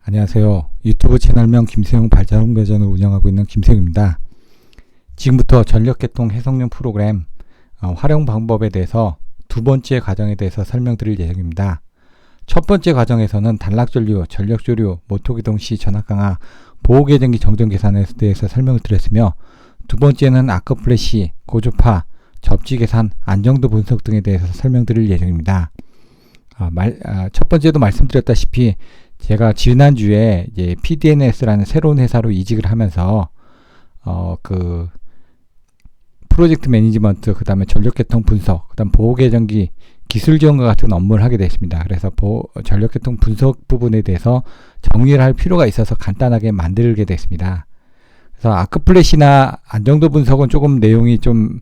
안녕하세요. 유튜브 채널명 김세용 발자국 매전을 운영하고 있는 김세용입니다. 지금부터 전력계통 해석용 프로그램 활용 방법에 대해서 두 번째 과정에 대해서 설명드릴 예정입니다. 첫 번째 과정에서는 단락전류, 전력조류, 모토기동 시 전압강화, 보호계정기 정전 계산에 대해서 설명을 드렸으며, 두 번째는 아크 플래시, 고주파, 접지 계산, 안정도 분석 등에 대해서 설명드릴 예정입니다. 첫 번째도 말씀드렸다시피 제가 지난주에 이제 PDNS라는 새로운 회사로 이직을 하면서 프로젝트 매니지먼트, 그 다음에 전력계통 분석, 그 다음 보호계정기 기술 지원과 같은 업무를 하게 됐습니다. 그래서 전력계통 분석 부분에 대해서 정리를 할 필요가 있어서 간단하게 만들게 됐습니다. 그래서 아크플래시나 안정도 분석은 조금 내용이 좀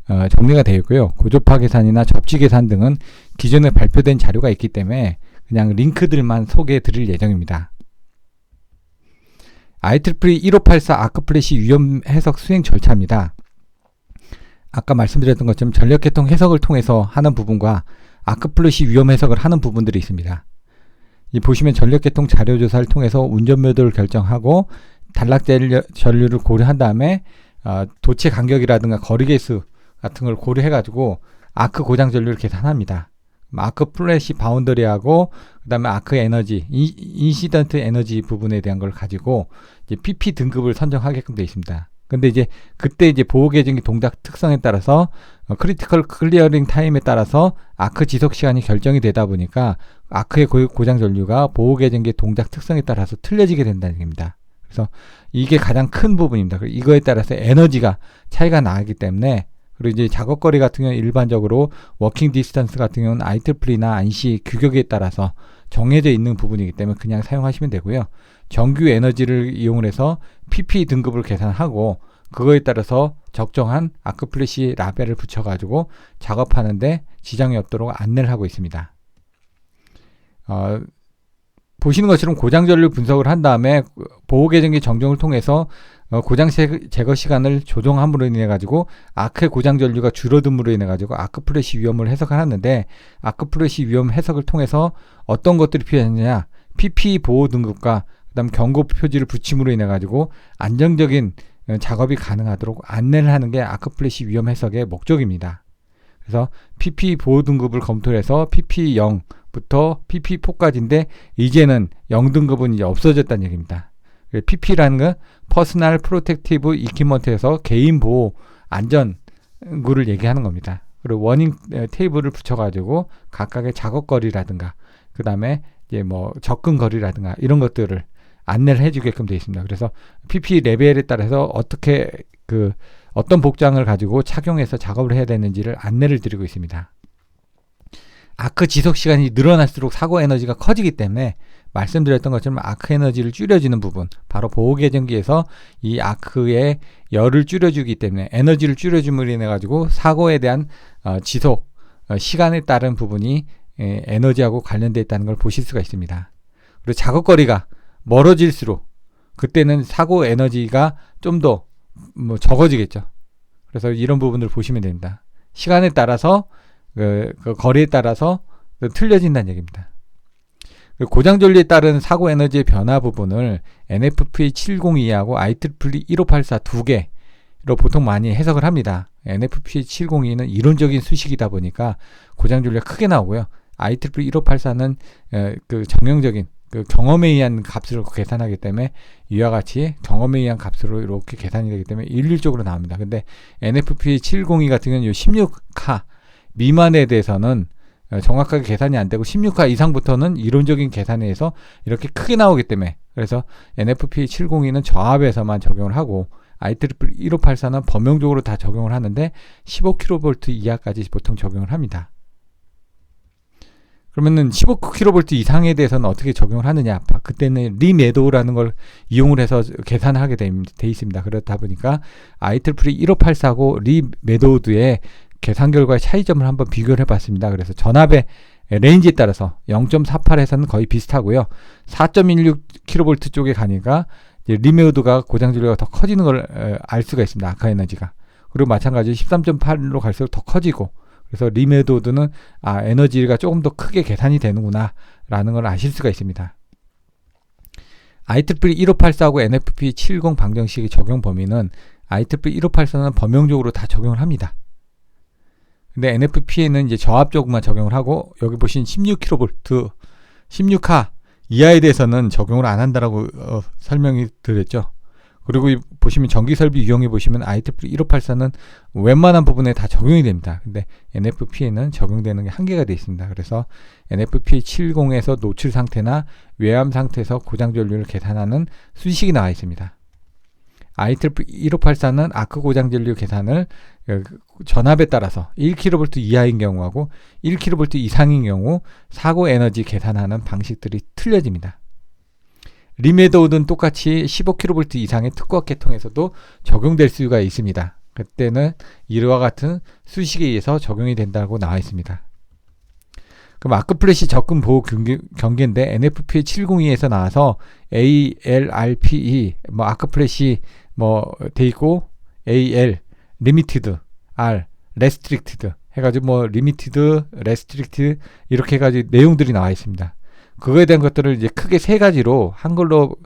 정리가 되어 있고요. 고조파 계산이나 접지 계산 등은 기존에 발표된 자료가 있기 때문에 그냥 링크들만 소개해 드릴 예정입니다. IEEE 1584 아크플래시 위험 해석 수행 절차입니다. 아까 말씀드렸던 것처럼 전력계통 해석을 통해서 하는 부분과 아크플래시 위험 해석을 하는 부분들이 있습니다. 보시면 전력계통 자료조사를 통해서 운전묘도를 결정하고 단락전류를 고려한 다음에 도체 간격이라든가 거리계수 같은 걸 고려해 가지고 아크 고장 전류를 계산합니다. 아크 플래시 바운더리하고 그 다음에 아크 에너지, 인시던트 에너지 부분에 대한 걸 가지고 이제 PP 등급을 선정하게끔 되어 있습니다. 근데 이제 그때 이제 보호계정기 동작 특성에 따라서 크리티컬 클리어링 타임에 따라서 아크 지속 시간이 결정이 되다 보니까 아크의 고장 전류가 보호계정기 동작 특성에 따라서 틀려지게 된다는 얘기입니다. 그래서 이게 가장 큰 부분입니다. 이거에 따라서 에너지가 차이가 나기 때문에, 그리고 이제 작업거리 같은 경우는 일반적으로 워킹 디스턴스 같은 경우는 IEEE나 안시 규격에 따라서 정해져 있는 부분이기 때문에 그냥 사용하시면 되고요. 정규 에너지를 이용을 해서 PP 등급을 계산하고 그거에 따라서 적정한 아크 플래시 라벨을 붙여가지고 작업하는데 지장이 없도록 안내를 하고 있습니다. 보시는 것처럼 고장전류 분석을 한 다음에 보호계정기 정정을 통해서 고장 제거 시간을 조정함으로 인해 가지고 아크의 고장 전류가 줄어듦으로 인해 가지고 아크 플래시 위험을 해석을 하는데, 아크 플래시 위험 해석을 통해서 어떤 것들이 필요하느냐, PP 보호 등급과 그다음 경고 표지를 붙임으로 인해 가지고 안정적인 작업이 가능하도록 안내를 하는 게 아크 플래시 위험 해석의 목적입니다. 그래서 PP 보호 등급을 검토해서 PP0부터 PP4까지인데 이제는 0등급은 이제 없어졌다는 얘기입니다. PP라는 건 퍼스널 프로텍티브 이퀴먼트에서 개인 보호 안전구를 얘기하는 겁니다. 그리고 워닝 테이블을 붙여가지고 각각의 작업거리라든가 그 다음에 이제 뭐 접근거리라든가 이런 것들을 안내를 해주게끔 되어 있습니다. 그래서 PP 레벨에 따라서 어떻게 어떤 복장을 가지고 착용해서 작업을 해야 되는지를 안내를 드리고 있습니다. 아크 지속 시간이 늘어날수록 사고 에너지가 커지기 때문에 말씀드렸던 것처럼 아크 에너지를 줄여주는 부분, 바로 보호계정기에서 이 아크의 열을 줄여주기 때문에 에너지를 줄여줌으로 인해 가지고 사고에 대한 지속 시간에 따른 부분이 에너지하고 관련되어 있다는 걸 보실 수가 있습니다. 그리고 작업거리가 멀어질수록 그때는 사고 에너지가 좀 더 적어지겠죠. 그래서 이런 부분을 보시면 됩니다. 시간에 따라서 그 거리에 따라서 틀려진다는 얘기입니다. 고장 전류에 따른 사고 에너지의 변화 부분을 NFPA 702하고 IEEE 1584 두 개로 보통 많이 해석을 합니다. NFPA 702는 이론적인 수식이다 보니까 고장 전류가 크게 나오고요. IEEE 1584는 정형적인 경험에 의한 값으로 계산하기 때문에 이와 같이 경험에 의한 값으로 이렇게 계산이 되기 때문에 일률적으로 나옵니다. 근데 NFPA 702 같은 경우는 16카 미만에 대해서는 정확하게 계산이 안 되고 16화 이상부터는 이론적인 계산에 의해서 이렇게 크게 나오기 때문에, 그래서 NFPA 702는 저압에서만 적용을 하고 IEEE 1584는 범용적으로 다 적용을 하는데 15kV 이하까지 보통 적용을 합니다. 그러면은 15kV 이상에 대해서는 어떻게 적용을 하느냐? 그때는 리메도라는 걸 이용을 해서 계산하게 돼 있습니다. 그렇다 보니까 IEEE 1584고 리메도드의 계산 결과의 차이점을 한번 비교를 해봤습니다. 그래서 전압의 레인지에 따라서 0.48에서는 거의 비슷하고요. 4.16kV 쪽에 가니까 이제 리메우드가 고장 전류가 더 커지는 걸 알 수가 있습니다. 아크 에너지가. 그리고 마찬가지로 13.8로 갈수록 더 커지고, 그래서 리메도드는 에너지가 조금 더 크게 계산이 되는구나 라는 걸 아실 수가 있습니다. IEEE 1584하고 NFP 70 방정식의 적용 범위는 IEEE 1584는 범용적으로 다 적용을 합니다. 근데 NFP에는 이제 저압적으로만 적용을 하고, 여기 보신 16kV, 16하 이하에 대해서는 적용을 안 한다라고 설명이 드렸죠. 그리고 보시면 전기 설비 유형에 보시면 IEEE 1584는 웬만한 부분에 다 적용이 됩니다. 근데 NFP에는 적용되는 게 한계가 되어 있습니다. 그래서 NFP 70에서 노출 상태나 외암 상태에서 고장 전류를 계산하는 수식이 나와 있습니다. IEEE 1584는 아크 고장 전류 계산을 전압에 따라서 1kV 이하인 경우하고 1kV 이상인 경우 사고 에너지 계산하는 방식들이 틀려집니다. 리메도는 똑같이 15kV 이상의 특허 계통에서도 적용될 수가 있습니다. 그때는 이와 같은 수식에 의해서 적용이 된다고 나와 있습니다. 그럼 아크 플래시 접근 보호 경계인데 NFP 702에서 나와서 ALRPE 아크 플래시 돼 있고 AL 리미티드, R 레스트릭티드 해가지고 리미티드, 레스트릭티드 이렇게 해가지고 내용들이 나와 있습니다. 그거에 대한 것들을 이제 크게 세 가지로 한글로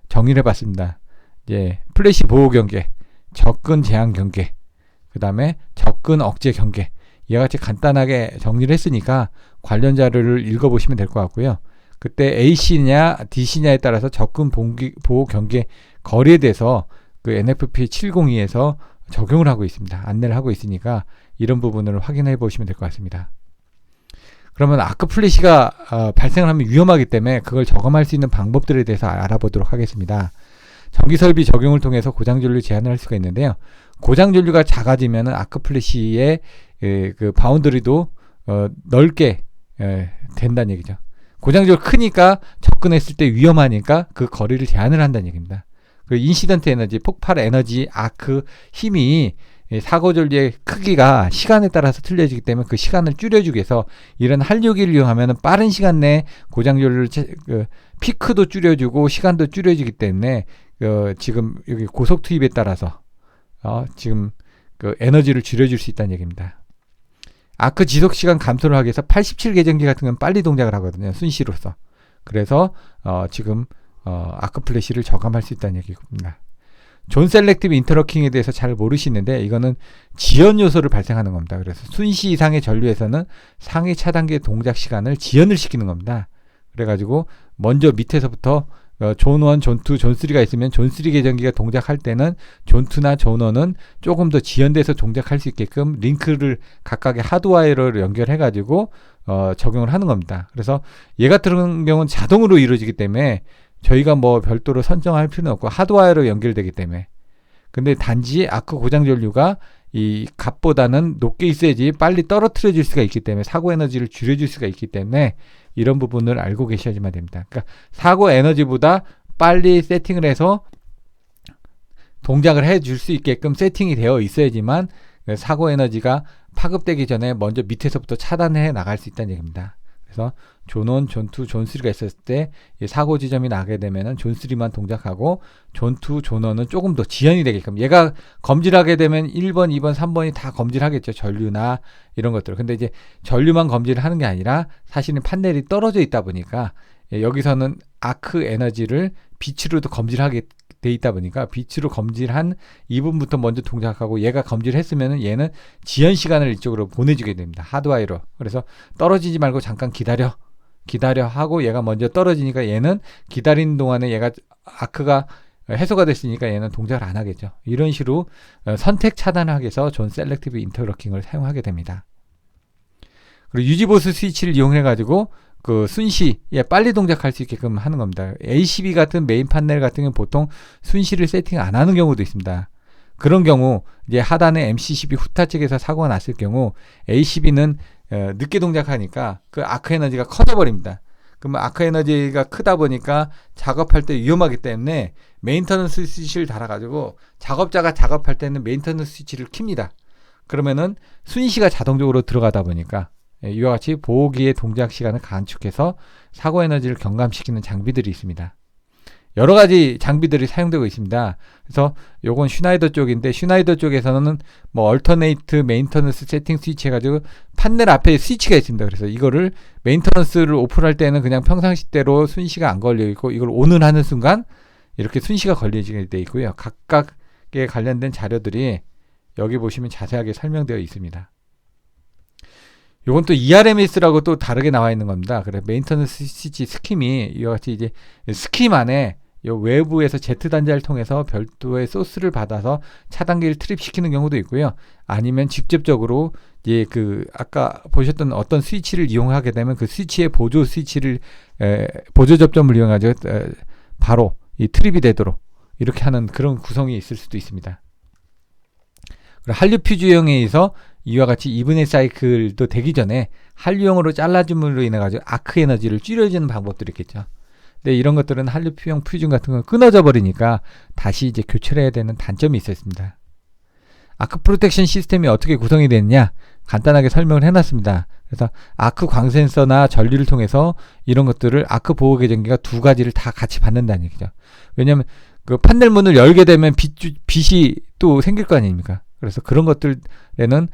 정리를 해봤습니다. 이제 플래시 보호 경계, 접근 제한 경계, 그 다음에 접근 억제 경계. 이와 같이 간단하게 정리를 했으니까 관련 자료를 읽어보시면 될 것 같고요. 그때 AC냐 DC냐에 따라서 접근 보호 경계 거리에 대해서 그 NFP 702에서 적용을 하고 있습니다. 안내를 하고 있으니까 이런 부분을 확인해 보시면 될 것 같습니다. 그러면 아크 플래시가 발생을 하면 위험하기 때문에 그걸 저감할 수 있는 방법들에 대해서 알아보도록 하겠습니다. 전기설비 적용을 통해서 고장전류 제한을 할 수가 있는데요. 고장전류가 작아지면 아크 플래시의 그 바운더리도 넓게 된다는 얘기죠. 고장전류 크니까 접근했을 때 위험하니까 그 거리를 제한을 한다는 얘기입니다. 그 인시던트 에너지, 폭발 에너지, 아크 힘이 사고 전류의 크기가 시간에 따라서 틀려지기 때문에 그 시간을 줄여주기 위해서 이런 한류기를 이용하면 빠른 시간 내에 고장 전류를 피크도 줄여주고 시간도 줄여지기 때문에 지금 여기 고속 투입에 따라서 지금 그 에너지를 줄여줄 수 있다는 얘기입니다. 아크 지속 시간 감소를 하기 위해서 87 계정기 같은 건 빨리 동작을 하거든요. 순시로서. 그래서 지금 아크 플래시를 저감할 수 있다는 얘기입니다. 존 셀렉티브 인터러킹에 대해서 잘 모르시는데 이거는 지연 요소를 발생하는 겁니다. 그래서 순시 이상의 전류에서는 상위 차단계 동작 시간을 지연을 시키는 겁니다. 그래가지고 먼저 밑에서부터 존 1, 존 2, 존 3가 있으면 존 3 계정기가 동작할 때는 존 2나 존 1은 조금 더 지연돼서 동작할 수 있게끔 링크를 각각의 하드와이어를 연결해가지고 적용을 하는 겁니다. 그래서 얘 같은 경우는 자동으로 이루어지기 때문에 저희가 별도로 선정할 필요는 없고 하드와이어로 연결되기 때문에. 근데 단지 아크 고장 전류가 이 값보다는 높게 있어야지 빨리 떨어뜨려 줄 수가 있기 때문에 사고 에너지를 줄여줄 수가 있기 때문에 이런 부분을 알고 계셔야지만 됩니다. 그러니까 사고 에너지보다 빨리 세팅을 해서 동작을 해줄 수 있게끔 세팅이 되어 있어야지만 사고 에너지가 파급되기 전에 먼저 밑에서부터 차단해 나갈 수 있다는 얘기입니다. 그래서 존 1, 존 2, 존 3가 있었을 때 사고 지점이 나게 되면은 존 3만 동작하고 존 2, 존 1은 조금 더 지연이 되게끔 얘가 검질하게 되면 1번, 2번, 3번이 다 검질하겠죠. 전류나 이런 것들. 근데 이제 전류만 검질을 하는 게 아니라 사실은 판넬이 떨어져 있다 보니까 여기서는 아크 에너지를 빛으로도 검질하게 돼 있다 보니까 빛으로 검질한 이 부분부터 먼저 동작하고 얘가 검질했으면은 얘는 지연 시간을 이쪽으로 보내주게 됩니다. 하드와이어로. 그래서 떨어지지 말고 잠깐 기다려 하고 얘가 먼저 떨어지니까 얘는 기다리는 동안에 얘가 아크가 해소가 됐으니까 얘는 동작을 안 하겠죠. 이런 식으로 선택 차단을 하기 위해서 존 셀렉티브 인터러킹을 사용하게 됩니다. 그리고 유지보수 스위치를 이용해 가지고 그 순시에 빨리 동작할 수 있게끔 하는 겁니다. ACB 같은 메인 판넬 같은 경우는 보통 순시를 세팅 안 하는 경우도 있습니다. 그런 경우 이제 하단에 MCCB 후타 측에서 사고가 났을 경우 ACB는 늦게 동작하니까 그 아크 에너지가 커져 버립니다. 그러면 아크 에너지가 크다 보니까 작업할 때 위험하기 때문에 메인터넌스 스위치를 달아가지고 작업자가 작업할 때는 메인터넌스 스위치를 킵니다. 그러면은 순시가 자동적으로 들어가다 보니까 이와 같이 보호기의 동작 시간을 간축해서 사고 에너지를 경감시키는 장비들이 있습니다. 여러 가지 장비들이 사용되고 있습니다. 그래서 요건 슈나이더 쪽인데 슈나이더 쪽에서는 얼터네이트 메인터넌스 세팅 스위치 해가지고 판넬 앞에 스위치가 있습니다. 그래서 이거를 메인터넌스를 오픈할 때는 그냥 평상시대로 순시가 안 걸려 있고 이걸 ON을 하는 순간 이렇게 순시가 걸리게 되어 있고요. 각각에 관련된 자료들이 여기 보시면 자세하게 설명되어 있습니다. 요건 또 ERMS라고 또 다르게 나와 있는 겁니다. 그래서 메인터넌스 스위치 스킴이 이와 같이 이제 스킴 안에 요 외부에서 Z 단자를 통해서 별도의 소스를 받아서 차단기를 트립시키는 경우도 있고요. 아니면 직접적으로 이제 그 아까 보셨던 어떤 스위치를 이용하게 되면 그 스위치의 보조 스위치를 보조 접점을 이용하죠. 바로 이 트립이 되도록 이렇게 하는 그런 구성이 있을 수도 있습니다. 그리고 한류 퓨즈형에 의해서 이와 같이 이브넷 사이클도 되기 전에 한류형으로 잘라줌으로 인해 가지고 아크 에너지를 줄여주는 방법들이 있겠죠. 근데 이런 것들은 한류 퓨전 같은 건 끊어져 버리니까 다시 이제 교체를 해야 되는 단점이 있었습니다. 아크 프로텍션 시스템이 어떻게 구성이 되느냐 간단하게 설명을 해놨습니다. 그래서 아크 광센서나 전류를 통해서 이런 것들을 아크 보호 계정기가 두 가지를 다 같이 받는다는 얘기죠. 왜냐하면 그 판넬 문을 열게 되면 빛이 또 생길 거 아닙니까? 그래서 그런 것들에는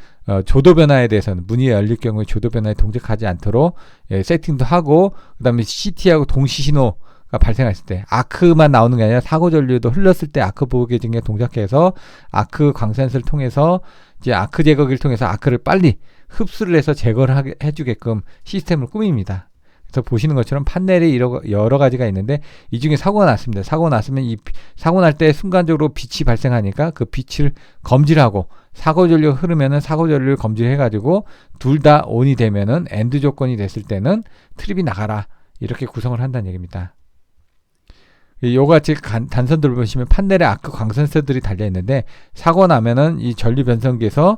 조도 변화에 대해서는 문이 열릴 경우에 조도 변화에 동작하지 않도록 세팅도 하고, 그 다음에 CT하고 동시 신호가 발생했을 때 아크만 나오는 게 아니라 사고 전류도 흘렀을 때 아크 보호 계정기가 동작해서 아크 광센서를 통해서 이제 아크 제거기를 통해서 아크를 빨리 흡수를 해서 제거를 해주게끔 시스템을 꾸밉니다. 그래서 보시는 것처럼 판넬이 여러 가지가 있는데 이 중에 사고가 났습니다. 사고 났으면 이 사고 날 때 순간적으로 빛이 발생하니까 그 빛을 검질하고 사고 전류가 흐르면은 사고 전류를 검질해 가지고 둘 다 온이 되면은 엔드 조건이 됐을 때는 트립이 나가라 이렇게 구성을 한다는 얘기입니다. 요같이 단선들을 보시면 판넬에 아크 광센서들이 달려 있는데 사고 나면은 이 전류 변성기에서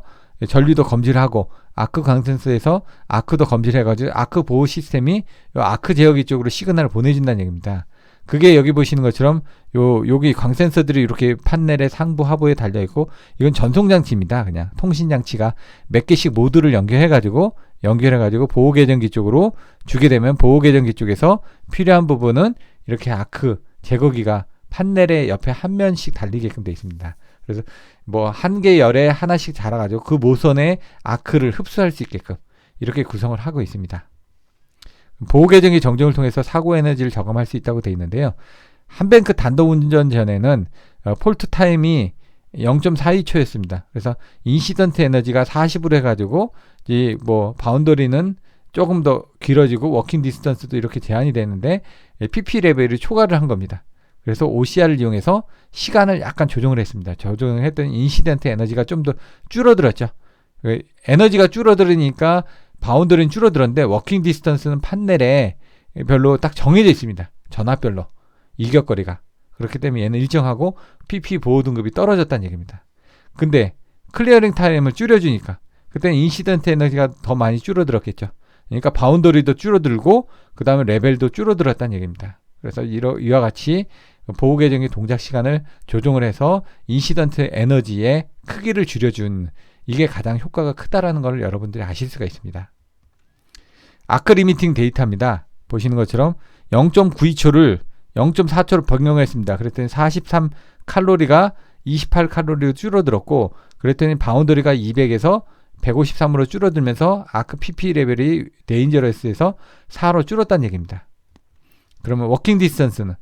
전류도 검질하고 아크 광센서에서 아크도 검질해가지고 아크 보호 시스템이 요 아크 제어기 쪽으로 시그널을 보내준다는 얘기입니다. 그게 여기 보시는 것처럼 여기 광센서들이 이렇게 판넬의 상부 하부에 달려있고 이건 전송장치입니다. 그냥 통신장치가 몇 개씩 모두를 연결해가지고 보호 계정기 쪽으로 주게 되면 보호 계정기 쪽에서 필요한 부분은 이렇게 아크 제거기가 판넬의 옆에 한 면씩 달리게끔 되어 있습니다. 그래서 뭐 한 개 열에 하나씩 자라가지고 그 모선에 아크를 흡수할 수 있게끔 이렇게 구성을 하고 있습니다. 보호 계정기 정정을 통해서 사고 에너지를 저감할 수 있다고 되어 있는데요. 한뱅크 단독 운전 전에는 폴트 타임이 0.42초였습니다. 그래서 인시던트 에너지가 40으로 해가지고 이 뭐 바운더리는 조금 더 길어지고 워킹 디스턴스도 이렇게 제한이 되는데 PP 레벨을 초과를 한 겁니다. 그래서 OCR을 이용해서 시간을 약간 조정을 했습니다. 조정을 했더니 인시던트 에너지가 좀 더 줄어들었죠. 에너지가 줄어들으니까 바운더리는 줄어들었는데 워킹 디스턴스는 판넬에 별로 딱 정해져 있습니다. 전압별로 일격거리가. 그렇기 때문에 얘는 일정하고 PP 보호 등급이 떨어졌다는 얘기입니다. 근데 클리어링 타임을 줄여주니까 그때는 인시던트 에너지가 더 많이 줄어들었겠죠. 그러니까 바운더리도 줄어들고 그 다음에 레벨도 줄어들었다는 얘기입니다. 그래서 이와 같이 보호 계정의 동작 시간을 조정을 해서 인시던트 에너지의 크기를 줄여준 이게 가장 효과가 크다라는 걸 여러분들이 아실 수가 있습니다. 아크 리미팅 데이터입니다. 보시는 것처럼 0.92초를 0.4초로 변경했습니다. 그랬더니 43 칼로리가 28 칼로리로 줄어들었고, 그랬더니 바운더리가 200에서 153으로 줄어들면서 아크 PP 레벨이 데인저러스에서 4로 줄었다는 얘기입니다. 그러면 워킹 디스턴스는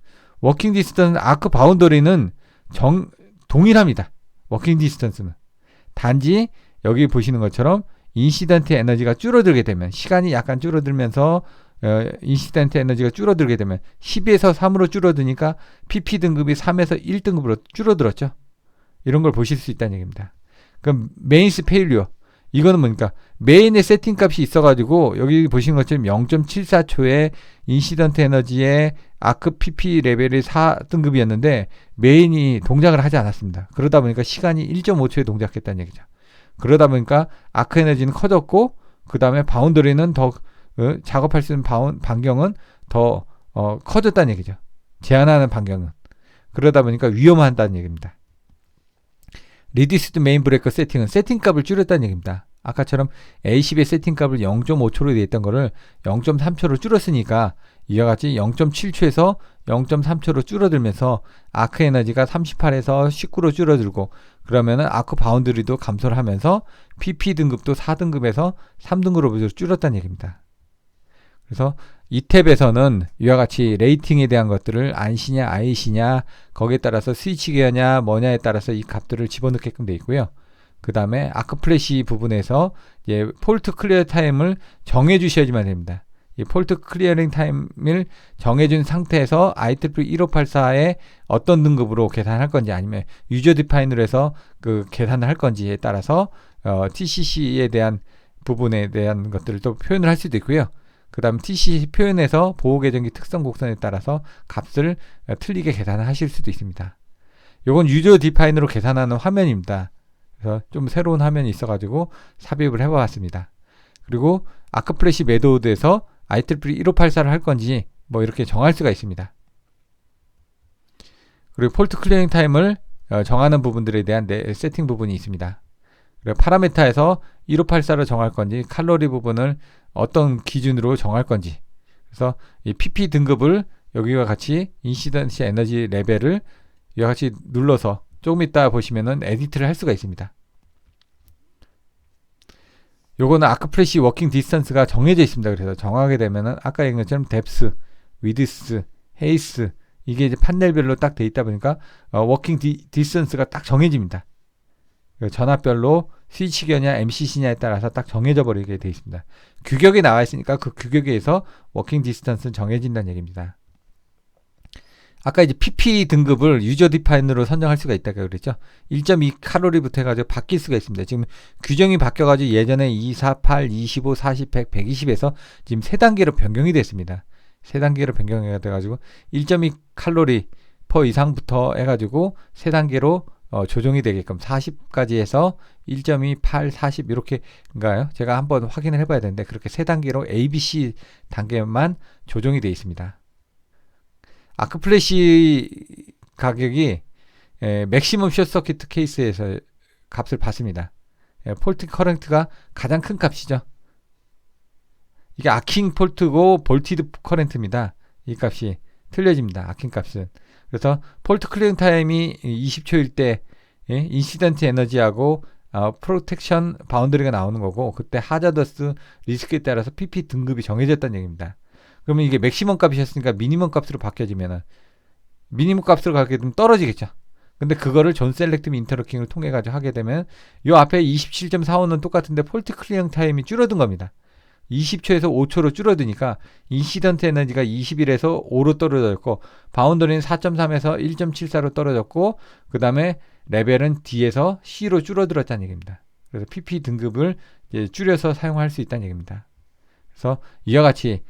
아크 바운더리는 동일합니다. 워킹 디스턴스는 단지 여기 보시는 것처럼 인시던트 에너지가 줄어들게 되면 시간이 약간 줄어들면서 인시던트 에너지가 줄어들게 되면 10에서 3으로 줄어드니까 PP 등급이 3에서 1등급으로 줄어들었죠. 이런 걸 보실 수 있다는 얘기입니다. 그럼 메인스 페일리어 이거는 뭡니까? 메인의 세팅 값이 있어가지고 여기 보시는 것처럼 0.74초에 인시던트 에너지의 아크 PP 레벨이 4등급이었는데 메인이 동작을 하지 않았습니다. 그러다 보니까 시간이 1.5초에 동작했다는 얘기죠. 그러다 보니까 아크 에너지는 커졌고 그 다음에 바운더리는 더 작업할 수 있는 반경은 더 커졌다는 얘기죠. 제한하는 반경은. 그러다 보니까 위험하다는 얘기입니다. 리디스드 메인 브레이커 세팅은 세팅값을 줄였다는 얘기입니다. 아까처럼 A10의 세팅값을 0.5초로 되어 있던 거를 0.3초로 줄였으니까 이와 같이 0.7초에서 0.3초로 줄어들면서 아크 에너지가 38에서 19로 줄어들고, 그러면은 아크 바운드리도 감소를 하면서 PP 등급도 4등급에서 3등급으로 줄었다는 얘기입니다. 그래서 이 탭에서는 이와 같이 레이팅에 대한 것들을 안시냐 아이시냐 거기에 따라서 스위치 기어냐 뭐냐에 따라서 이 값들을 집어넣게끔 되어 있고요. 그 다음에 아크 플래시 부분에서 이제 폴트 클리어 타임을 정해 주셔야지만 됩니다. 이 폴트 클리어링 타임을 정해준 상태에서 IEEE 1584에 어떤 등급으로 계산할 건지 아니면 유저 디파인으로 해서 그 계산을 할 건지에 따라서 TCC에 대한 부분에 대한 것들을 또 표현을 할 수도 있고요. 그 다음 TCC 표현에서 보호계정기 특성 곡선에 따라서 값을 틀리게 계산을 하실 수도 있습니다. 요건 유저 디파인으로 계산하는 화면입니다. 그래서 좀 새로운 화면이 있어가지고 삽입을 해봤습니다. 그리고 아크 플래시 메도드에서 IEEE 1584를 할 건지 뭐 이렇게 정할 수가 있습니다. 그리고 폴트 클리어링 타임을 정하는 부분들에 대한 세팅 부분이 있습니다. 그리고 파라메타에서 1584로 정할 건지 칼로리 부분을 어떤 기준으로 정할 건지, 그래서 이 PP 등급을 여기와 같이 인시던시 에너지 레벨을 이와 같이 눌러서 조금 이따 보시면은 에디트를 할 수가 있습니다. 요거는 아크 플래시 워킹 디스턴스가 정해져 있습니다. 그래서 정하게 되면은 아까 얘기한 것처럼 뎁스, 위드스, 헤이스 이게 이제 판넬별로 딱 돼 있다 보니까 워킹 디스턴스가 딱 정해집니다. 전압별로 스위치기어냐 MCC냐에 따라서 딱 정해져 버리게 돼 있습니다. 규격이 나와 있으니까 그 규격에 의해서 워킹 디스턴스는 정해진다는 얘기입니다. 아까 이제 PP 등급을 유저 디파인으로 선정할 수가 있다고 그랬죠. 1.2 칼로리부터 해가지고 바뀔 수가 있습니다. 지금 규정이 바뀌어가지고 예전에 2, 4, 8, 25, 40, 100, 120에서 지금 3단계로 변경이 됐습니다. 3단계로 변경이 돼가지고 1.2 칼로리 퍼 이상부터 해가지고 3단계로 조정이 되게끔 40까지 해서 1.2, 8, 40 이렇게인가요? 제가 한번 확인을 해봐야 되는데 그렇게 3단계로 ABC 단계만 조정이 되어 있습니다. 아크 플래시 가격이 맥시멈 숏 서킷 케이스에서 값을 받습니다. 폴트 커런트가 가장 큰 값이죠. 이게 아킹 폴트고 볼티드 커런트입니다. 이 값이 틀려집니다. 아킹 값은. 그래서 폴트 클리어링 타임이 20초일 때 인시던트 에너지하고 프로텍션 바운더리가 나오는 거고, 그때 하자더스 리스크에 따라서 PP 등급이 정해졌다는 얘기입니다. 그러면 이게 맥시멈 값이었으니까 미니멈 값으로 바뀌어지면은 미니멈 값으로 가게 되면 떨어지겠죠. 근데 그거를 존 셀렉티브 인터로킹을 통해 가지고 하게 되면 요 앞에 27.45는 똑같은데 폴트 클리어링 타임이 줄어든 겁니다. 20초에서 5초로 줄어드니까 인시던트 에너지가 21에서 5로 떨어졌고 바운더리는 4.3에서 1.74로 떨어졌고 그 다음에 레벨은 D에서 C로 줄어들었다는 얘기입니다. 그래서 PP 등급을 이제 줄여서 사용할 수 있다는 얘기입니다. 그래서 이와 같이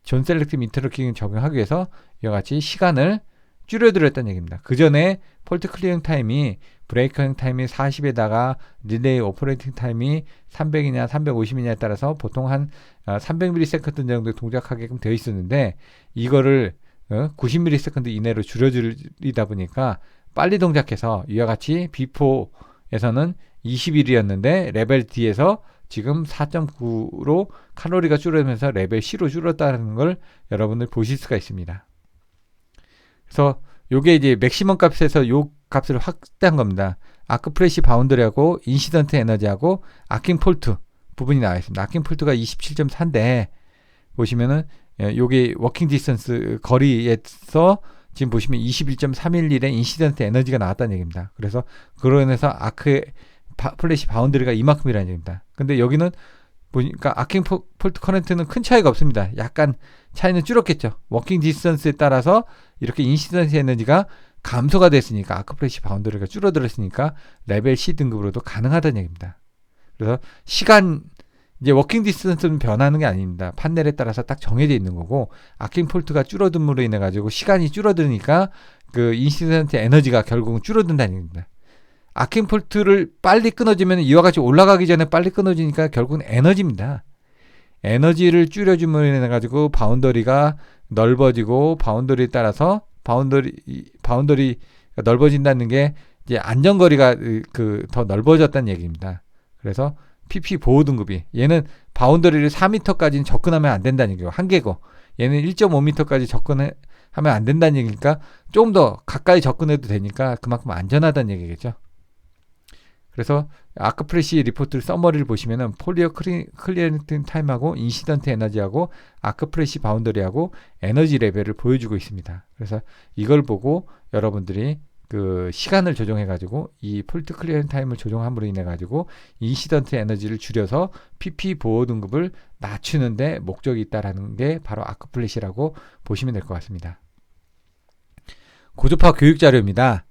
존 셀렉티브 인터로킹을 적용하기 위해서 이와 같이 시간을 줄여들었다는 얘기입니다. 그 전에 폴트 클리어링 타임이 브레이커링 타임이 40에다가 릴레이 오퍼레이팅 타임이 300이냐 350이냐에 따라서 보통 한 300ms 정도 동작하게끔 되어 있었는데 이거를 90ms 이내로 줄여들이다 보니까 빨리 동작해서 이와 같이 B4에서는 21이었는데 레벨 D에서 지금 4.9로 칼로리가 줄어들면서 레벨 C로 줄었다는 걸 여러분들 보실 수가 있습니다. 그래서 요게 이제 맥시멈 값에서 요 값을 확대한 겁니다. 아크 플래시 바운더리하고 인시던트 에너지하고 아킹 폴트 부분이 나와 있습니다. 아킹 폴트가 27.4인데 보시면은 요게 워킹 디스턴스 거리에서 지금 보시면 21.311의 인시던트 에너지가 나왔다는 얘기입니다. 그래서 그로 인해서 아크 플래시 바운더리가 이만큼이라는 얘기입니다. 근데 여기는 보니까 아킹 폴트 커런트는 큰 차이가 없습니다. 약간 차이는 줄었겠죠. 워킹 디스턴스에 따라서 이렇게 인시던트 에너지가 감소가 됐으니까 아크 플래시 바운더리가 줄어들었으니까 레벨 C 등급으로도 가능하다는 얘기입니다. 그래서 시간 이제 워킹 디스턴스는 변하는 게 아닙니다. 판넬에 따라서 딱 정해져 있는 거고 아킹 폴트가 줄어듦으로 인해 가지고 시간이 줄어드니까 그 인시던트 에너지가 결국은 줄어든다는 얘기입니다. 아킹 폴트를 빨리 끊어지면 이와 같이 올라가기 전에 빨리 끊어지니까 결국은 에너지입니다. 에너지를 줄여줌으로 인해 가지고 바운더리가 넓어지고 바운더리에 따라서 바운더리가 넓어진다는 게 이제 안전거리가 더 넓어졌다는 얘기입니다. 그래서 PP 보호 등급이 얘는 바운더리를 4m까지는 접근하면 안 된다는 얘기고 한계고 얘는 1.5m까지 접근하면 안 된다는 얘기니까 조금 더 가까이 접근해도 되니까 그만큼 안전하다는 얘기겠죠. 그래서 아크프레시 리포트 서머리를 보시면은 폴리어 클리어링 타임하고 인시던트 에너지하고 아크프레시 바운더리하고 에너지 레벨을 보여주고 있습니다. 그래서 이걸 보고 여러분들이 그 시간을 조정해 가지고 이 폴트 클리어링 타임을 조정함으로 인해 가지고 인시던트 에너지를 줄여서 PP 보호 등급을 낮추는데 목적이 있다라는 게 바로 아크플래시라고 보시면 될 것 같습니다. 고주파 교육 자료입니다.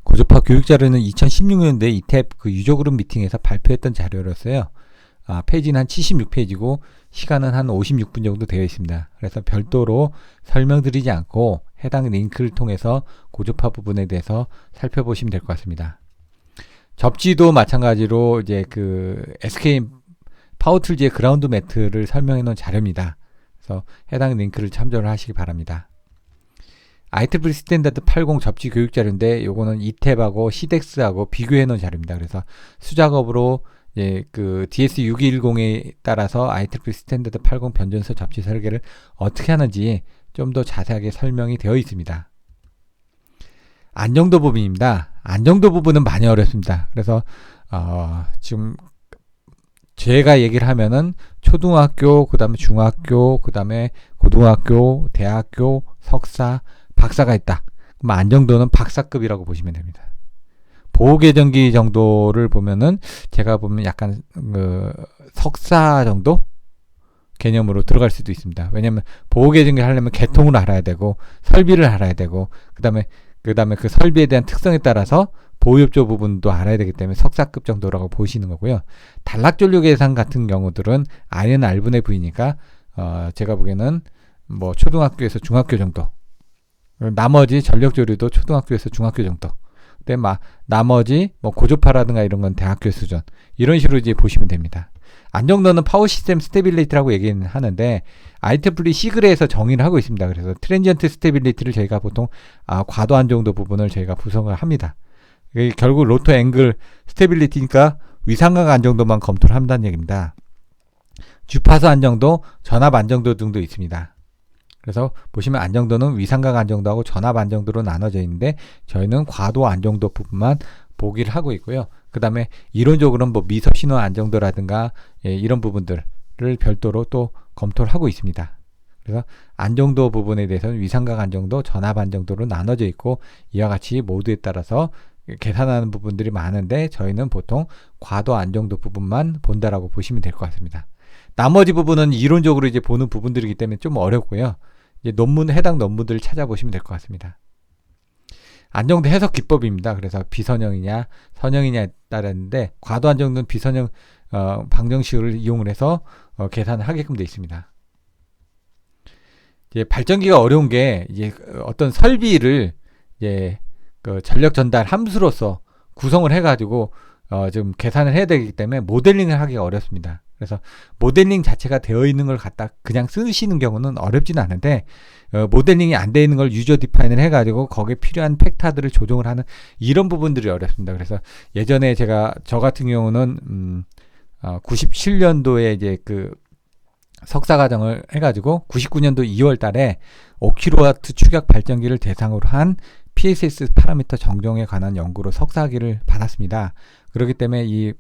고주파 교육 자료는 2016년도에 이탭 그 유저그룹 미팅에서 발표했던 자료로서요. 페이지는 한 76페이지고 시간은 한 56분 정도 되어 있습니다. 그래서 별도로 설명드리지 않고 해당 링크를 통해서 고주파 부분에 대해서 살펴보시면 될 것 같습니다. 접지도 마찬가지로 이제 그 SK 파워툴즈의 그라운드 매트를 설명해 놓은 자료입니다. 그래서 해당 링크를 참조를 하시기 바랍니다. IEEE 스탠다드 80 접지 교육 자료인데 요거는 이탭하고 시덱스하고 비교해 놓은 자료입니다. 그래서 수작업으로 그 DS6210에 따라서 IEEE 스탠다드 80 변전소 접지 설계를 어떻게 하는지 좀 더 자세하게 설명이 되어 있습니다. 안정도 부분입니다. 안정도 부분은 많이 어렵습니다. 그래서 지금 제가 얘기를 하면은 초등학교, 그 다음에 중학교, 그 다음에 고등학교, 대학교, 석사, 박사가 있다. 그럼 안정도는 박사급이라고 보시면 됩니다. 보호계정기 정도를 보면은 제가 보면 약간 석사 정도 개념으로 들어갈 수도 있습니다. 왜냐하면 보호계정기를 하려면 개통을 알아야 되고 설비를 알아야 되고 그 다음에 그 설비에 대한 특성에 따라서 보호협조 부분도 알아야 되기 때문에 석사급 정도라고 보시는 거고요. 단락전류 계산 같은 경우들은 R은 R분의 V니까 제가 보기에는 뭐 초등학교에서 중학교 정도, 나머지 전력조류도 초등학교에서 중학교 정도, 근데 나머지 뭐 고주파라든가 이런 건 대학교 수준, 이런 식으로 이제 보시면 됩니다. 안정도는 파워 시스템 스테빌리티라고 얘기는 하는데 IEEE 시글에서 정의를 하고 있습니다. 그래서 트랜지언트 스테빌리티를 저희가 보통 과도 안정도 부분을 저희가 구성을 합니다. 결국 로터 앵글 스테빌리티니까 위상각 안정도만 검토를 한다는 얘기입니다. 주파수 안정도, 전압 안정도 등도 있습니다. 그래서 보시면 안정도는 위상각 안정도하고 전압 안정도로 나눠져 있는데 저희는 과도 안정도 부분만 보기를 하고 있고요. 그 다음에 이론적으로는 뭐 미섭 신호 안정도라든가 이런 부분들을 별도로 또 검토를 하고 있습니다. 그래서 안정도 부분에 대해서는 위상각 안정도, 전압 안정도로 나눠져 있고 이와 같이 모두에 따라서 계산하는 부분들이 많은데 저희는 보통 과도 안정도 부분만 본다라고 보시면 될 것 같습니다. 나머지 부분은 이론적으로 이제 보는 부분들이기 때문에 좀 어렵고요. 이제 해당 논문들을 찾아보시면 될 것 같습니다. 안정도 해석 기법입니다. 그래서 비선형이냐 선형이냐에 따랐는데 과도 안정도는 비선형 방정식을 이용을 해서 계산을 하게끔 되어 있습니다. 이제 발전기가 어려운 게 이제 어떤 설비를 이제 그 전력 전달 함수로서 구성을 해가지고 좀 계산을 해야 되기 때문에 모델링을 하기가 어렵습니다. 그래서 모델링 자체가 되어 있는 걸 갖다 그냥 쓰시는 경우는 어렵지는 않은데 모델링이 안 되어 있는 걸 유저 디파인을 해가지고 거기에 필요한 팩타들을 조정을 하는 이런 부분들이 어렵습니다. 그래서 예전에 저 같은 경우는 97년도에 이제 그 석사 과정을 해가지고 99년도 2월 달에 5kW 축약 발전기를 대상으로 한 PSS 파라미터 정정에 관한 연구로 석사학위를 받았습니다. 그렇기 때문에 이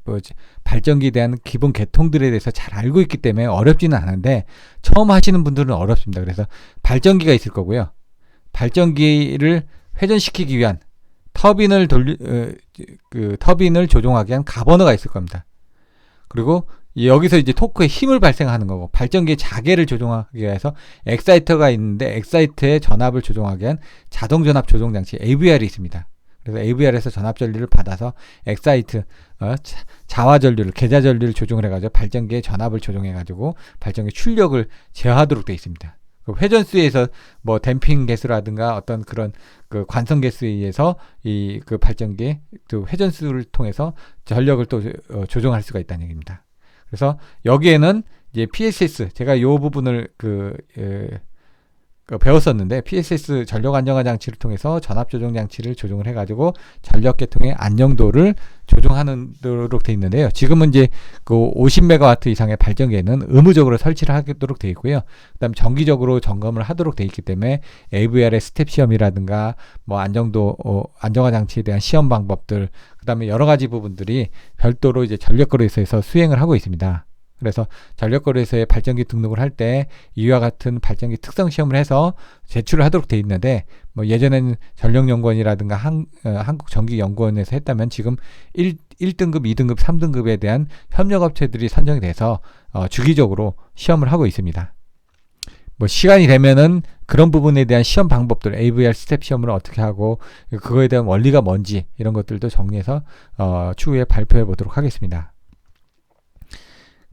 발전기에 대한 기본 계통들에 대해서 잘 알고 있기 때문에 어렵지는 않은데 처음 하시는 분들은 어렵습니다. 그래서 발전기가 있을 거고요. 발전기를 회전시키기 위한 터빈을 터빈을 조종하기 위한 가버너가 있을 겁니다. 그리고 여기서 이제 토크에 힘을 발생하는 거고 발전기의 자계를 조종하기 위해서 엑사이터가 있는데 엑사이터의 전압을 조종하기 위한 자동전압 조종장치 AVR이 있습니다. 그래서 AVR에서 전압전류를 받아서 엑사이트 자화전류를 계좌전류를 조종을 해가지고 발전기의 전압을 조종해가지고 발전기 출력을 제어하도록 되어 있습니다. 회전수에서 뭐 댐핑 개수라든가 어떤 그런 그 관성 개수에 의해서 이 그 발전기의 그 회전수를 통해서 전력을 또 조정할 수가 있다는 얘기입니다. 그래서 여기에는 이제 PSS 제가 이 부분을 배웠었는데 PSS 전력 안정화 장치를 통해서 전압 조정 장치를 조정을 해가지고 전력 계통의 안정도를 조정하도록 돼 있는데요. 지금은 이제 그 50메가와트 이상의 발전기에는 의무적으로 설치를 하도록 돼 있고요. 그다음 정기적으로 점검을 하도록 돼 있기 때문에 AVR의 스텝 시험이라든가 뭐 안정도 안정화 장치에 대한 시험 방법들, 그다음에 여러 가지 부분들이 별도로 이제 전력거래소에서 수행을 하고 있습니다. 그래서 전력거래소에 발전기 등록을 할 때 이와 같은 발전기 특성 시험을 해서 제출을 하도록 돼 있는데, 뭐 예전에는 전력연구원이라든가 한국전기연구원에서 했다면 지금 1등급, 2등급, 3등급에 대한 협력업체들이 선정이 돼서 주기적으로 시험을 하고 있습니다. 뭐 시간이 되면은 그런 부분에 대한 시험 방법들, AVR 스텝 시험을 어떻게 하고 그거에 대한 원리가 뭔지 이런 것들도 정리해서 추후에 발표해 보도록 하겠습니다.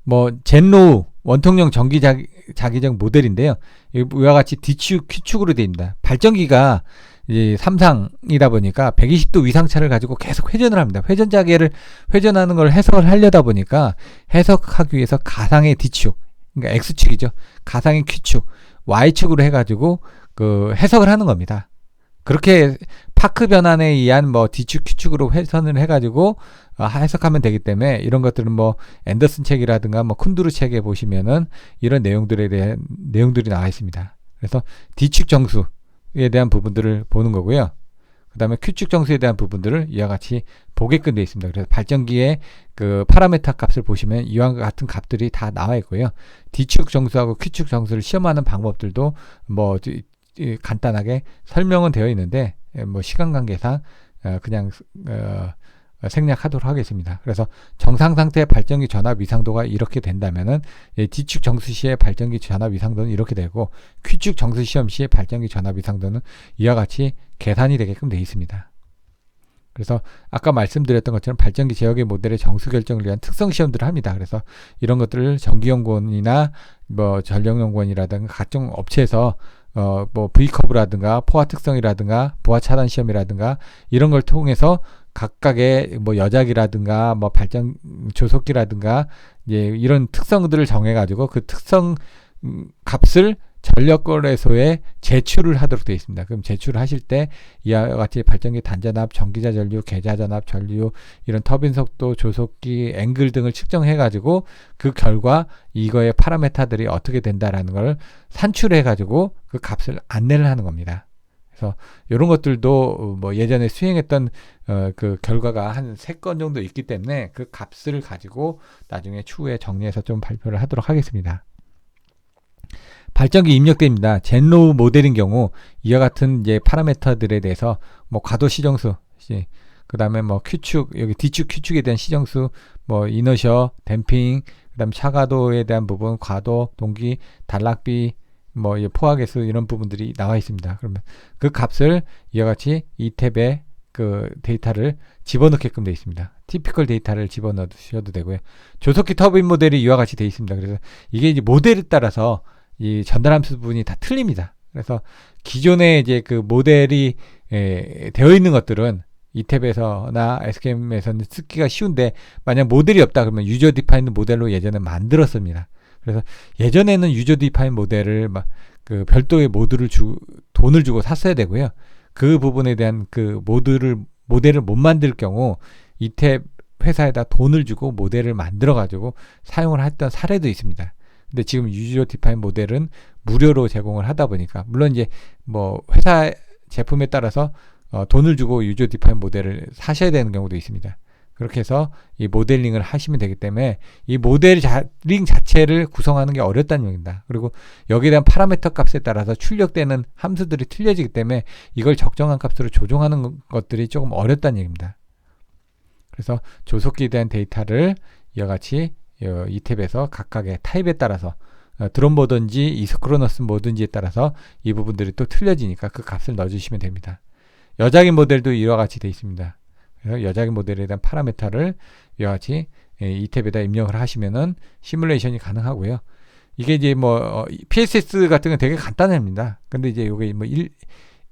뭐 젠로우 원통형 전기 자기적 모델인데요. 이와 같이 D축, Q축으로 되어 있습니다. 발전기가 이제 삼상이다 보니까 120도 위상차를 가지고 계속 회전을 합니다. 회전 자계를 회전하는 걸 해석을 하려다 보니까 해석하기 위해서 가상의 D축, 그러니까 X축이죠. 가상의 Q축, Y축으로 해가지고 그 해석을 하는 겁니다. 그렇게 파크 변환에 의한 뭐 D축, Q축으로 회선을 해가지고 해석하면 되기 때문에 이런 것들은 뭐 앤더슨 책이라든가 뭐 쿤두르 책에 보시면은 이런 내용들에 대한 내용들이 나와 있습니다. 그래서 D축 정수에 대한 부분들을 보는 거고요. 그 다음에 Q축 정수에 대한 부분들을 이와 같이 보게끔 되어 있습니다. 그래서 발전기의 그 파라메타 값을 보시면 이와 같은 값들이 다 나와 있고요. D축 정수하고 Q축 정수를 시험하는 방법들도 뭐 간단하게 설명은 되어 있는데 뭐 시간 관계상 그냥 생략하도록 하겠습니다. 그래서 정상 상태의 발전기 전압 위상도가 이렇게 된다면은 D축 정수 시의 발전기 전압 위상도는 이렇게 되고, Q축 정수 시험 시의 발전기 전압 위상도는 이와 같이 계산이 되게끔 되어 있습니다. 그래서 아까 말씀드렸던 것처럼 발전기 제어계 모델의 정수 결정을 위한 특성 시험들을 합니다. 그래서 이런 것들을 전기연구원이나 뭐 전력연구원이라든가 각종 업체에서 뭐 V커브라든가 포화 특성이라든가 보화 차단 시험이라든가 이런 걸 통해서 각각의 뭐 여작이라든가 뭐 발전 조속기라든가 이런 특성들을 정해가지고 그 특성 값을 전력거래소에 제출을 하도록 되어 있습니다. 그럼 제출을 하실 때 이와 같이 발전기 단전압, 전기자 전류, 계좌전압, 전류, 이런 터빈 속도, 조속기, 앵글 등을 측정해가지고 그 결과 이거의 파라메타들이 어떻게 된다라는 걸 산출해가지고 그 값을 안내를 하는 겁니다. 그래서 이런 것들도 뭐 예전에 수행했던 그 결과가 한 3건 정도 있기 때문에 그 값을 가지고 나중에 추후에 정리해서 좀 발표를 하도록 하겠습니다. 발전기 입력대입니다. 젠로우 모델인 경우 이와 같은 이제 파라메터들에 대해서 뭐 과도 시정수, 그 다음에 뭐 Q축, 여기 D축, Q축에 대한 시정수, 뭐 이너셔, 댐핑, 그 다음 차가도에 대한 부분, 과도, 동기, 단락비, 뭐 포화계수 이런 부분들이 나와 있습니다. 그러면 그 값을 이와 같이 이 탭에 그 데이터를 집어넣게끔 되어 있습니다. 티피컬 데이터를 집어넣으셔도 되고요. 조속기 터빈 모델이 이와 같이 되어 있습니다. 그래서 이게 이제 모델에 따라서 이 전달함수 부분이 다 틀립니다. 그래서 기존에 이제 그 모델이 되어 있는 것들은 이 탭에서나 SKM에서는 쓰기가 쉬운데, 만약 모델이 없다 그러면 유저 디파인드 모델로 예전에 만들었습니다. 그래서 예전에는 유저 디파인 모델을 막 그 별도의 돈을 주고 샀어야 되고요. 그 부분에 대한 그 모델을 못 만들 경우 이 탭 회사에다 돈을 주고 모델을 만들어 가지고 사용을 했던 사례도 있습니다. 근데 지금 유저 디파인 모델은 무료로 제공을 하다 보니까, 물론 이제 뭐 회사 제품에 따라서 돈을 주고 유저 디파인 모델을 사셔야 되는 경우도 있습니다. 그렇게 해서 이 모델링을 하시면 되기 때문에 이 모델링 자체를 구성하는 게 어렵다는 얘기입니다. 그리고 여기에 대한 파라미터 값에 따라서 출력되는 함수들이 틀려지기 때문에 이걸 적정한 값으로 조정하는 것들이 조금 어렵다는 얘기입니다. 그래서 조속기에 대한 데이터를 이와 같이 이 탭에서 각각의 타입에 따라서 드럼 모드인지 이스크로너스 모드인지에 따라서 이 부분들이 또 틀려지니까 그 값을 넣어주시면 됩니다. 여작인 모델도 이와 같이 되어 있습니다. 그래서 여작인 모델에 대한 파라메터를 이와 같이 이 탭에다 입력을 하시면은 시뮬레이션이 가능하고요. 이게 이제 뭐 PSS 같은 건 되게 간단합니다. 근데 이제 요게 뭐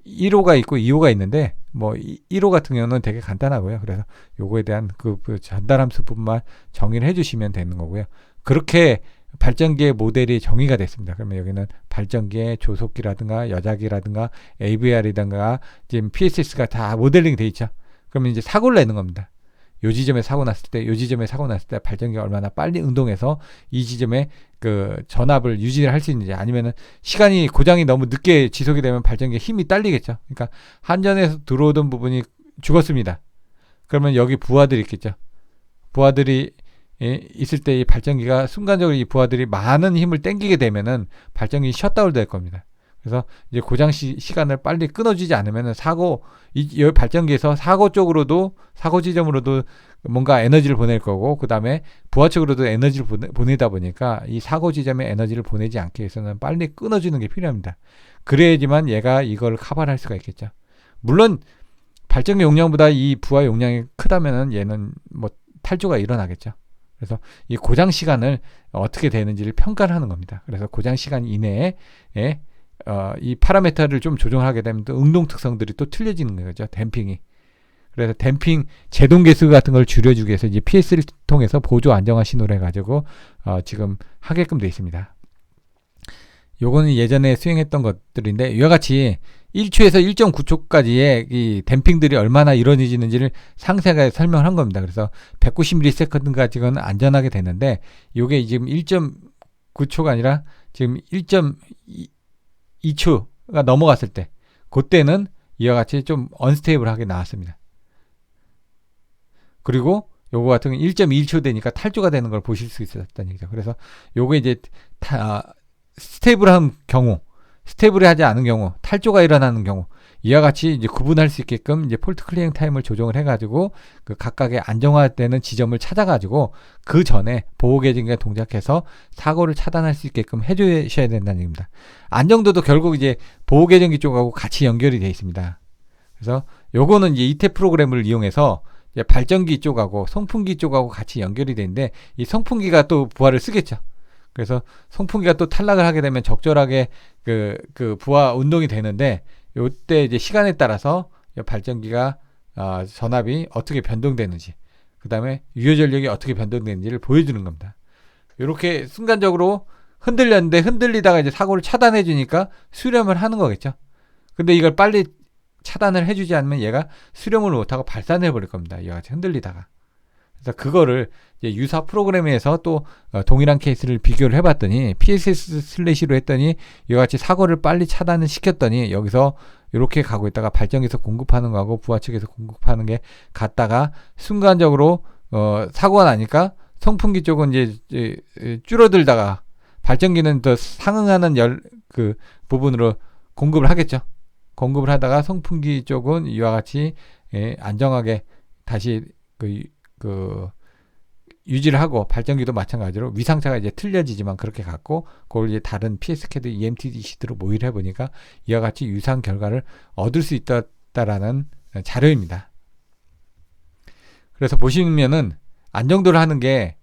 1호가 있고 2호가 있는데, 뭐 1호 같은 경우는 되게 간단하고요. 그래서 요거에 대한 그 전달함수 부분만 정의를 해주시면 되는 거고요. 그렇게 발전기의 모델이 정의가 됐습니다. 그러면 여기는 발전기의 조속기라든가 여자기라든가 AVR이든가 지금 PSS가 다 모델링 돼 있죠. 그러면 이제 사고를 내는 겁니다. 요 지점에 사고 났을 때, 요 지점에 사고 났을 때 발전기가 얼마나 빨리 응동해서 이 지점에 그 전압을 유지를 할 수 있는지, 아니면은 시간이 고장이 너무 늦게 지속이 되면 발전기에 힘이 딸리겠죠. 그러니까 한전에서 들어오던 부분이 죽었습니다. 그러면 여기 부하들이 있겠죠. 부하들이 있을 때 이 발전기가 순간적으로 이 부하들이 많은 힘을 땡기게 되면은 발전기 셧다운 될 겁니다. 그래서 이제 고장 시간을 빨리 끊어주지 않으면은 이 발전기에서 사고 쪽으로도, 사고 지점으로도 뭔가 에너지를 보낼 거고, 그 다음에 부하 쪽으로도 에너지를 보내다 보니까 이 사고 지점에 에너지를 보내지 않기 위해서는 빨리 끊어주는 게 필요합니다. 그래야지만 얘가 이걸 커버할 수가 있겠죠. 물론 발전기 용량보다 이 부하 용량이 크다면은 얘는 뭐 탈주가 일어나겠죠. 그래서 이 고장 시간을 어떻게 되는지를 평가를 하는 겁니다. 그래서 고장 시간 이내에 이 파라미터를 좀 조정하게 되면 또 응동 특성들이 또 틀려지는 거죠. 댐핑이. 그래서 댐핑 제동 개수 같은 걸 줄여주기 위해서 이제 PS를 통해서 보조 안정화 신호를 해가지고 지금 하게끔 되어 있습니다. 요거는 예전에 수행했던 것들인데, 이와 같이 1초에서 1.9초까지의 이 댐핑들이 얼마나 이루어지는지를 상세하게 설명을 한 겁니다. 그래서 190ms까지는 안전하게 되는데, 요게 지금 1.9초가 아니라 지금 1.2초가 넘어갔을 때, 그때는 이와 같이 좀 언스테이블하게 나왔습니다. 그리고 요거 같은 경우는 1.1초 되니까 탈주가 되는 걸 보실 수 있었다는 얘기죠. 그래서 요게 이제 스테이블한 경우, 스테이블하지 않은 경우, 탈주가 일어나는 경우, 이와 같이 이제 구분할 수 있게끔 이제 폴트 클리어링 타임을 조정을 해가지고 그 각각의 안정화되는 지점을 찾아가지고 그 전에 보호 계정기가 동작해서 사고를 차단할 수 있게끔 해주셔야 된다는 얘기입니다. 안정도도 결국 이제 보호 계정기 쪽하고 같이 연결이 되어 있습니다. 그래서 요거는 이제 이태 프로그램을 이용해서 이제 발전기 쪽하고 송풍기 쪽하고 같이 연결이 되는데, 이 송풍기가 또 부하를 쓰겠죠. 그래서 송풍기가 또 탈락을 하게 되면 적절하게 그 부하 운동이 되는데, 요때 이제 시간에 따라서 발전기가 전압이 어떻게 변동되는지, 그 다음에 유효 전력이 어떻게 변동되는지를 보여주는 겁니다. 이렇게 순간적으로 흔들렸는데, 흔들리다가 이제 사고를 차단해 주니까 수렴을 하는 거겠죠. 근데 이걸 빨리 차단을 해주지 않으면 얘가 수렴을 못하고 발산해 버릴 겁니다. 이와 같이 흔들리다가. 그래서 그거를 이제 유사 프로그램에서 또 동일한 케이스를 비교를 해봤더니, PSS 슬래시로 했더니 이와 같이 사고를 빨리 차단을 시켰더니 여기서 이렇게 가고 있다가 발전기에서 공급하는 거하고 부하 측에서 공급하는 게 같다가 순간적으로 사고가 나니까 송풍기 쪽은 이제 줄어들다가 발전기는 더 상응하는 그 부분으로 공급을 하겠죠. 공급을 하다가 송풍기 쪽은 이와 같이 안정하게 다시 유지를 하고, 발전기도 마찬가지로 위상차가 이제 틀려지지만 그렇게 갔고, 그걸 이제 다른 PS캐드 EMTDC로 모의를 해보니까 이와 같이 유사한 결과를 얻을 수 있다라는 자료입니다. 그래서 보시면은 안정도를 하는 게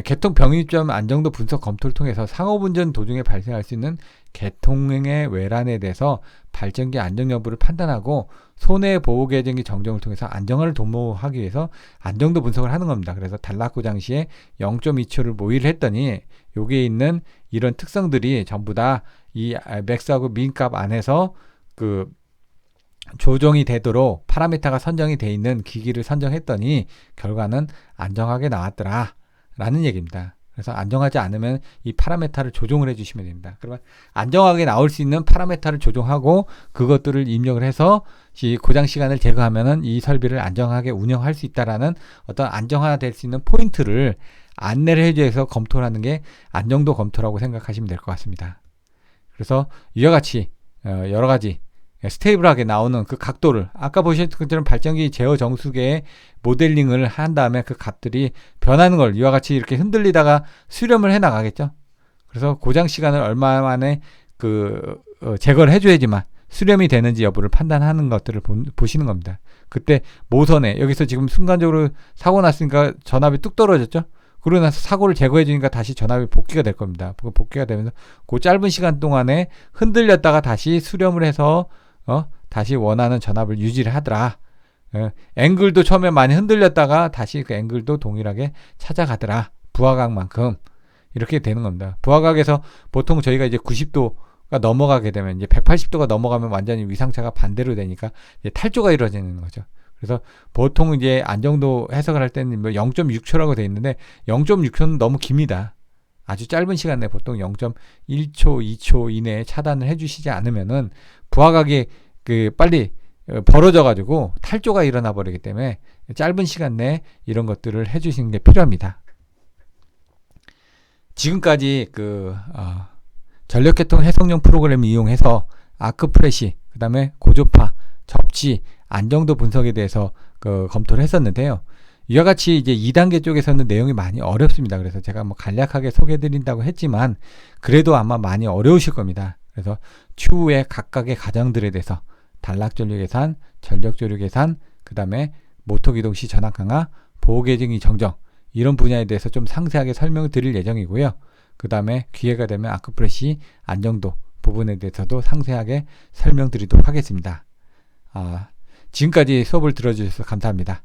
개통 병입점 안정도 분석 검토를 통해서 상업운전 도중에 발생할 수 있는 개통의 외란에 대해서 발전기 안정 여부를 판단하고 손해보호 계정기 정정을 통해서 안정화를 도모하기 위해서 안정도 분석을 하는 겁니다. 그래서 단락고장 시에 0.2초를 모의를 했더니 여기에 있는 이런 특성들이 전부 다 이 맥스하고 민값 안에서 그 조정이 되도록 파라미터가 선정이 돼 있는 기기를 선정했더니 결과는 안정하게 나왔더라 라는 얘기입니다. 그래서 안정하지 않으면 이 파라미터를 조정을 해주시면 됩니다. 그러면 안정하게 나올 수 있는 파라미터를 조정하고 그것들을 입력을 해서 고장 시간을 제거하면은 이 설비를 안정하게 운영할 수 있다라는 어떤 안정화될 수 있는 포인트를 안내를 해줘서 검토를 하는 게 안정도 검토라고 생각하시면 될 것 같습니다. 그래서 이와 같이 여러 가지 스테이블하게 나오는 그 각도를, 아까 보셨던 것처럼 발전기 제어 정수기에 모델링을 한 다음에 그 값들이 변하는 걸 이와 같이 이렇게 흔들리다가 수렴을 해 나가겠죠. 그래서 고장 시간을 얼마 만에 제거를 해줘야지만 수렴이 되는지 여부를 판단하는 것들을 보시는 겁니다. 그때 모선에 여기서 지금 순간적으로 사고 났으니까 전압이 뚝 떨어졌죠. 그러고 나서 사고를 제거해 주니까 다시 전압이 복귀가 될 겁니다. 복귀가 되면서 그 짧은 시간 동안에 흔들렸다가 다시 수렴을 해서 다시 원하는 전압을 유지를 하더라. 앵글도 처음에 많이 흔들렸다가 다시 그 앵글도 동일하게 찾아가더라. 부하각만큼. 이렇게 되는 겁니다. 부하각에서 보통 저희가 이제 90도가 넘어가게 되면 이제 180도가 넘어가면 완전히 위상차가 반대로 되니까 이제 탈조가 이루어지는 거죠. 그래서 보통 이제 안정도 해석을 할 때는 0.6초라고 되어 있는데 0.6초는 너무 깁니다. 아주 짧은 시간 내에 보통 0.1초, 2초 이내에 차단을 해주시지 않으면은 부하각이 빨리 벌어져 가지고 탈조가 일어나 버리기 때문에 짧은 시간 내에 이런 것들을 해주시는 게 필요합니다. 지금까지 전력계통 해석용 프로그램을 이용해서 아크프레시, 그 다음에 고주파, 접지, 안정도 분석에 대해서 검토를 했었는데요. 이와 같이 이제 2단계 쪽에서는 내용이 많이 어렵습니다. 그래서 제가 간략하게 소개해 드린다고 했지만 그래도 아마 많이 어려우실 겁니다. 그래서 추후에 각각의 과정들에 대해서 단락전류 계산, 전력전류 계산, 그 다음에 모터기동 시 전압 강화, 보호계정기 정정, 이런 분야에 대해서 좀 상세하게 설명을 드릴 예정이고요. 그 다음에 기회가 되면 아크프레시 안정도 부분에 대해서도 상세하게 설명드리도록 하겠습니다. 지금까지 수업을 들어주셔서 감사합니다.